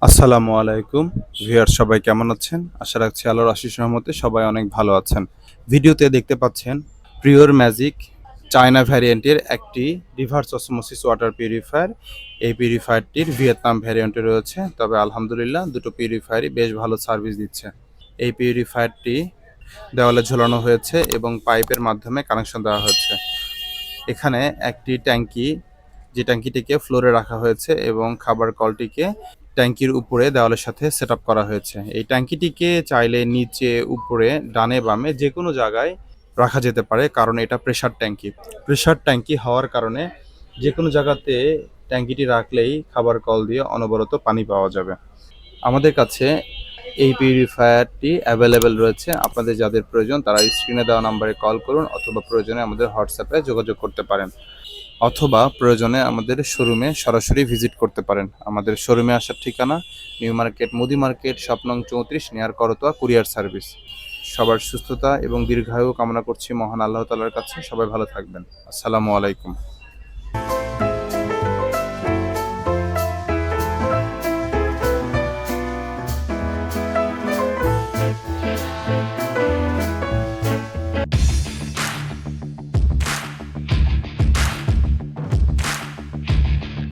আসসালামু আলাইকুম ভিউয়ার, সবাই কেমন আছেন? আশা রাখছি আল্লাহর আশিস রহমতে সবাই অনেক ভালো আছেন। ভিডিওতে দেখতে পাচ্ছেন প্রিওর ম্যাজিক চায়না ভ্যারিয়েন্টের একটি রিভার্স অসমোসিস ওয়াটার পিউরিফায়ার। এই পিউরিফায়ারটির ভিয়েতনাম ভ্যারিয়েন্টে রয়েছে, তবে আলহামদুলিল্লাহ দুটো পিউরিফায়ারই বেশ ভালো সার্ভিস দিচ্ছে। এই পিউরিফায়ারটি দেওয়ালে ঝোলানো হয়েছে এবং পাইপের মাধ্যমে কানেকশন দেওয়া হয়েছে। এখানে একটি ট্যাঙ্কি, যে ট্যাঙ্কিটিকে ফ্লোরে রাখা হয়েছে এবং খাবার কলটিকে ট্যাঙ্কির উপরে দেওয়ালের সাথে সেটআপ করা হয়েছে। এই ট্যাঙ্কিটিকে চাইলে নিচে, উপরে, ডানে বামে যেকোনো জায়গায় রাখা যেতে পারে, কারণ এটা প্রেসার ট্যাঙ্কি। প্রেসার ট্যাঙ্কি হওয়ার কারণে যেকোনো জায়গাতে ট্যাঙ্কিটি রাখলেই খাবার কল দিয়ে অনবরত পানি পাওয়া যাবে। আমাদের কাছে এই পিউরিফায়ারটি অ্যাভেলেবেল রয়েছে। আপনাদের যাদের প্রয়োজন তারা স্ক্রিনে দেওয়া নাম্বারে কল করুন, অথবা প্রয়োজনে আমাদের হোয়াটসঅ্যাপে যোগাযোগ করতে পারেন, অথবা প্রয়োজনে আমাদের শোরুমে সরাসরি ভিজিট করতে পারেন। আমাদের শোরুমে আসার ঠিকানা নিউ মার্কেট, মুদি মার্কেট, শপ নং 34, নিয়ার করতোয়া কুরিয়ার সার্ভিস। সবার সুস্থতা এবং দীর্ঘায়ু কামনা করছি মহান আল্লাহ তাআলার কাছে। সবাই ভালো থাকবেন। আসসালামু আলাইকুম।